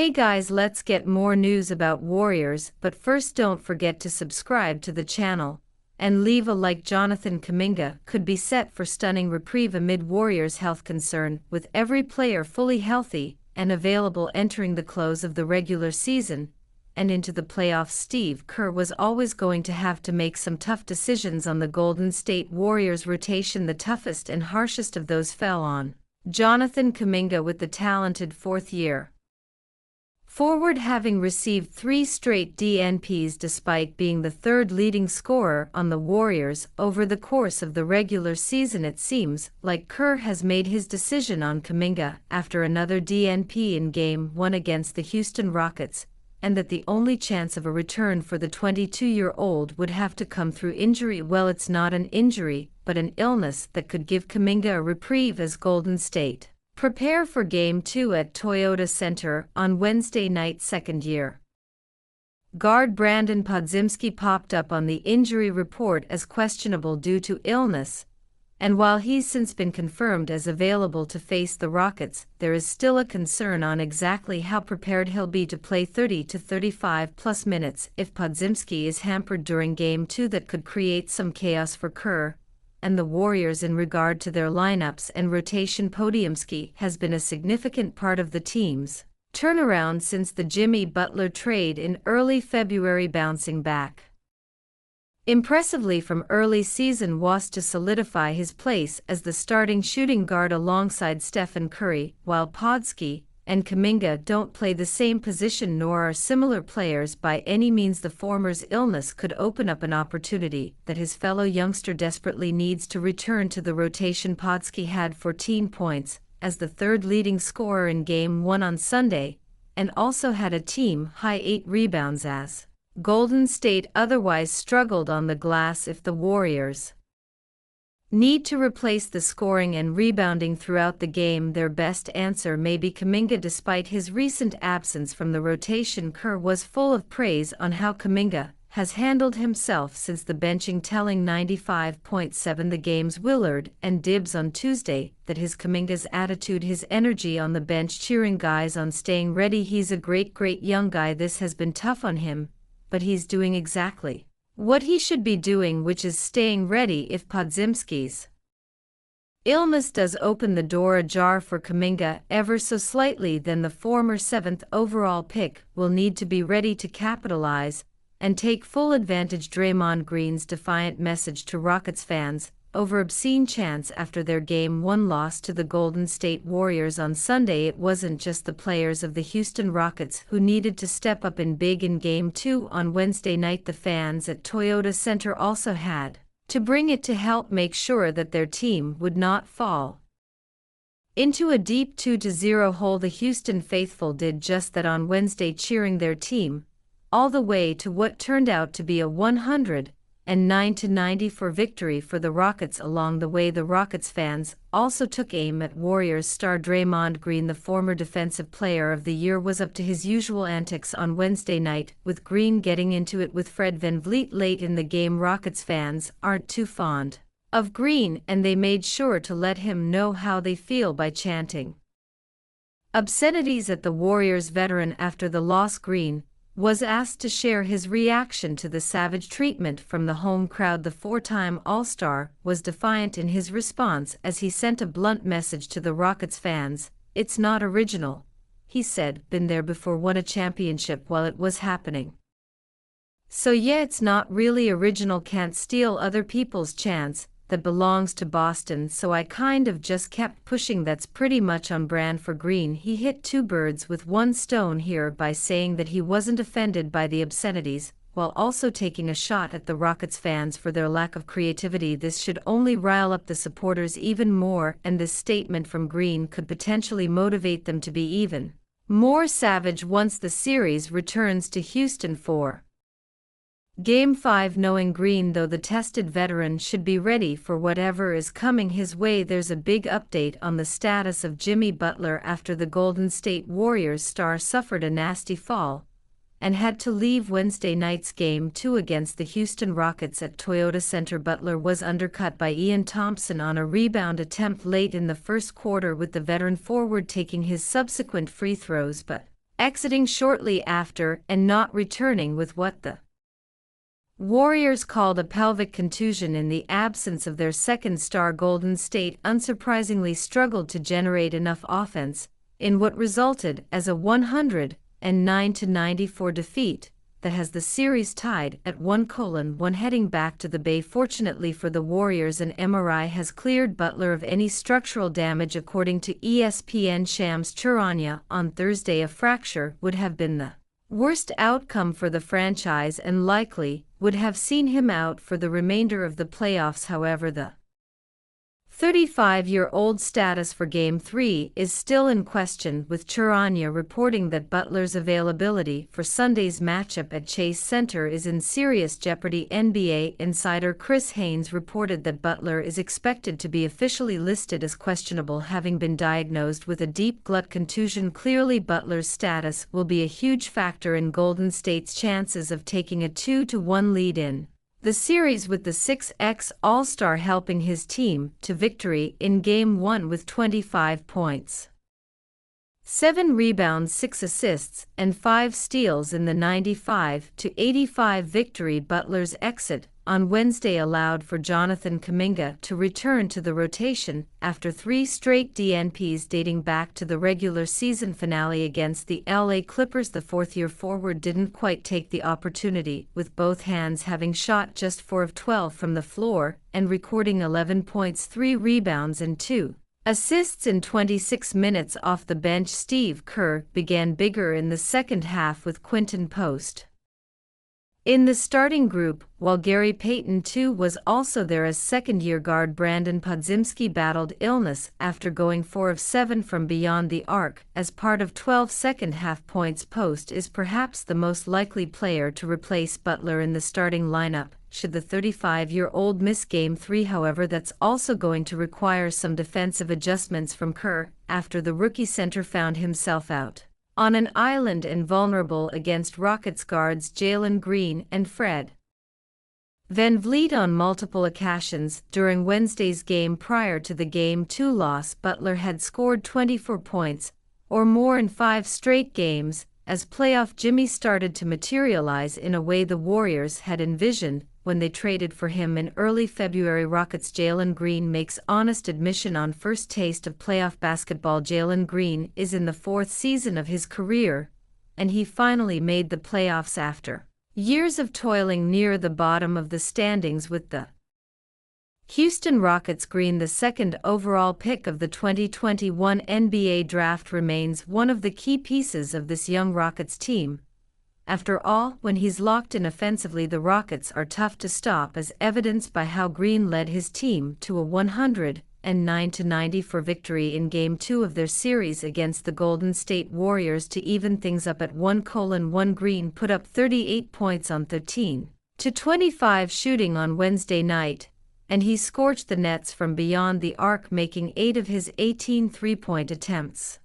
Hey guys, let's get more news about Warriors, but first don't forget to subscribe to the channel and leave a like. Jonathan Kuminga could be set for stunning reprieve amid Warriors' health concern, with every player fully healthy and available entering the close of the regular season and into the playoffs. Steve Kerr was always going to have to make some tough decisions on the Golden State Warriors rotation. The toughest and harshest of those fell on Jonathan Kuminga, with the talented fourth-year forward having received 3 straight DNPs despite being the third leading scorer on the Warriors over the course of the regular season. It seems like Kerr has made his decision on Kuminga after another DNP in Game 1 against the Houston Rockets, and that the only chance of a return for the 22-year-old would have to come through injury. Well, it's not an injury, but an illness that could give Kuminga a reprieve as Golden State prepare for Game 2 at Toyota Center on Wednesday night. Second-year guard Brandon Podziemski popped up on the injury report as questionable due to illness, and while he's since been confirmed as available to face the Rockets, there is still a concern on exactly how prepared he'll be to play 30 to 35+ minutes if Podziemski is hampered during Game 2. That could create some chaos for Kerr and the Warriors in regard to their lineups and rotation. Podziemski has been a significant part of the team's turnaround since the Jimmy Butler trade in early February, bouncing back impressively from early season was to solidify his place as the starting shooting guard alongside Stephen Curry. While Podziemski and Kuminga don't play the same position nor are similar players by any means, the former's illness could open up an opportunity that his fellow youngster desperately needs to return to the rotation. Podziemski had 14 points as the third leading scorer in Game 1 on Sunday, and also had a team-high 8 rebounds as Golden State otherwise struggled on the glass. If the Warriors need to replace the scoring and rebounding throughout the game, their best answer may be Kuminga. Despite his recent absence from the rotation, Kerr was full of praise on how Kuminga has handled himself since the benching, telling 95.7 The Game's Willard and Dibs on Tuesday that Kuminga's attitude, his energy on the bench, cheering guys on, staying ready. He's a great young guy. This has been tough on him, but he's doing exactly what he should be doing, which is staying ready if Podziemski's illness does open the door ajar for Kuminga ever so slightly. Then the former 7th overall pick will need to be ready to capitalize and take full advantage. Draymond Green's defiant message to Rockets fans over obscene chants after their Game 1 loss to the Golden State Warriors on Sunday. It wasn't just the players of the Houston Rockets who needed to step up in big in Game 2 on Wednesday night. The fans at Toyota Center also had to bring it to help make sure that their team would not fall into a deep 2-0 hole. The Houston faithful did just that on Wednesday, cheering their team all the way to what turned out to be a 109-94 victory for the Rockets. Along the way, the Rockets fans also took aim at Warriors star Draymond Green. The former Defensive Player of the Year was up to his usual antics on Wednesday night, with Green getting into it with Fred VanVleet late in the game. Rockets fans aren't too fond of Green, and they made sure to let him know how they feel by chanting obscenities at the Warriors veteran. After the loss, Green was asked to share his reaction to the savage treatment from the home crowd. The 4-time All-Star was defiant in his response as he sent a blunt message to the Rockets fans. "It's not original," he said. "Been there before, won a championship while it was happening. So yeah, it's not really original. Can't steal other people's chants. That belongs to Boston, so I kind of just kept pushing. That's pretty much on brand for Green." He hit 2 birds with 1 stone here by saying that he wasn't offended by the obscenities, while also taking a shot at the Rockets fans for their lack of creativity. This should only rile up the supporters even more, and this statement from Green could potentially motivate them to be even more savage once the series returns to Houston for Game 5. Knowing Green, though, the tested veteran should be ready for whatever is coming his way. There's a big update on the status of Jimmy Butler after the Golden State Warriors star suffered a nasty fall and had to leave Wednesday night's Game 2 against the Houston Rockets at Toyota Center. Butler was undercut by Ian Thompson on a rebound attempt late in the first quarter, with the veteran forward taking his subsequent free throws, but exiting shortly after and not returning with what the Warriors called a pelvic contusion. In the absence of their second star, Golden State unsurprisingly struggled to generate enough offense, in what resulted as a 109-94 defeat that has the series tied at 1:1 heading back to the Bay. Fortunately for the Warriors, an MRI has cleared Butler of any structural damage. According to ESPN Shams Charania on Thursday, a fracture would have been the worst outcome for the franchise and likely would have seen him out for the remainder of the playoffs. However, the 35-year-old status for Game 3 is still in question, with Charania reporting that Butler's availability for Sunday's matchup at Chase Center is in serious jeopardy. NBA insider Chris Haynes reported that Butler is expected to be officially listed as questionable, having been diagnosed with a deep gut contusion. Clearly, Butler's status will be a huge factor in Golden State's chances of taking a 2-1 lead in the series, with the 6x All-Star helping his team to victory in Game 1 with 25 points, 7 rebounds, 6 assists, and 5 steals in the 95-85 victory. Butler's exit on Wednesday allowed for Jonathan Kuminga to return to the rotation after 3 straight DNPs dating back to the regular season finale against the LA Clippers. The fourth-year forward didn't quite take the opportunity, with both hands having shot just 4 of 12 from the floor and recording 11 points, 3 rebounds, and 2 assists in 26 minutes off the bench. Steve Kerr began bigger in the second half with Quinten Post in the starting group, while Gary Payton II was also there as second-year guard Brandon Podziemski battled illness after going 4 of 7 from beyond the arc. As part of 12 second-half points, Post is perhaps the most likely player to replace Butler in the starting lineup should the 35-year-old miss Game 3. However, that's also going to require some defensive adjustments from Kerr after the rookie center found himself out on an island and vulnerable against Rockets guards Jalen Green and Fred VanVleet on multiple occasions. During Wednesday's game prior to the Game 2 loss, Butler had scored 24 points or more in 5 straight games, as playoff Jimmy started to materialize in a way the Warriors had envisioned when they traded for him in early February. Rockets Jalen Green makes honest admission on first taste of playoff basketball. Jalen Green is in the 4th season of his career, and he finally made the playoffs after years of toiling near the bottom of the standings with the Houston Rockets. Green, the second overall pick of the 2021 NBA draft, remains one of the key pieces of this young Rockets team. After all, when he's locked in offensively, the Rockets are tough to stop, as evidenced by how Green led his team to a 109-94 victory in Game 2 of their series against the Golden State Warriors to even things up at 1:1. Green put up 38 points on 13-25 shooting on Wednesday night, and he scorched the Nets from beyond the arc, making 8 of his 18 three-point attempts.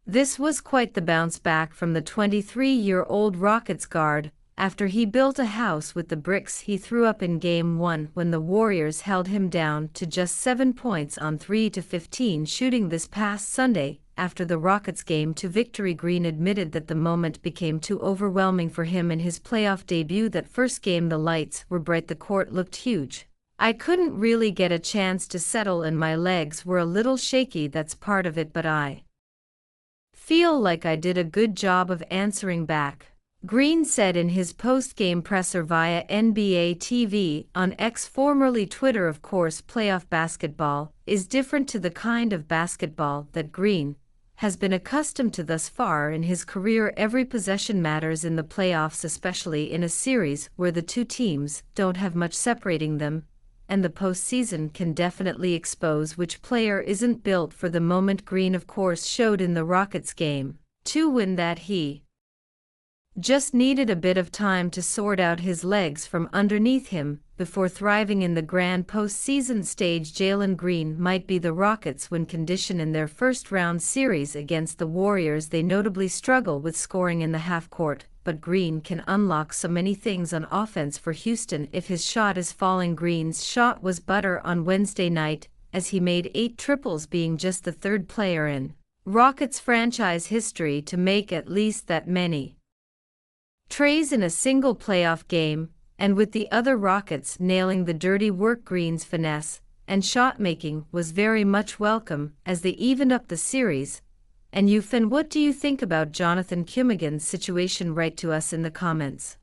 This was quite the bounce back from the 23-year-old Rockets guard after he built a house with the bricks he threw up in Game 1 when the Warriors held him down to just 7 points on 3-15 shooting this past Sunday. After the Rockets' Game 2 victory, Green admitted that the moment became too overwhelming for him in his playoff debut. That first game, the lights were bright, the court looked huge. I couldn't really get a chance to settle and my legs were a little shaky. That's part of it, but I feel like I did a good job of answering back, Green said in his post-game presser via NBA TV on X, formerly Twitter. Of course, playoff basketball is different to the kind of basketball that Green has been accustomed to thus far in his career. Every possession matters in the playoffs, especially in a series where the two teams don't have much separating them, and the postseason can definitely expose which player isn't built for the moment. Green, of course, showed in the Rockets Game 2 win that he just needed a bit of time to sort out his legs from underneath him before thriving in the grand postseason stage. Jalen Green might be the Rockets' win condition in their first-round series against the Warriors. They notably struggle with scoring in the half-court, but Green can unlock so many things on offense for Houston if his shot is falling. Green's shot was butter on Wednesday night, as he made 8 triples, being just the third player in Rockets franchise history to make at least that many trays in a single playoff game, and with the other Rockets nailing the dirty work. Green's finesse and shot-making was very much welcome as they evened up the series. And you, Finn, what do you think about Jonathan Kuminga's situation? Write to us in the comments.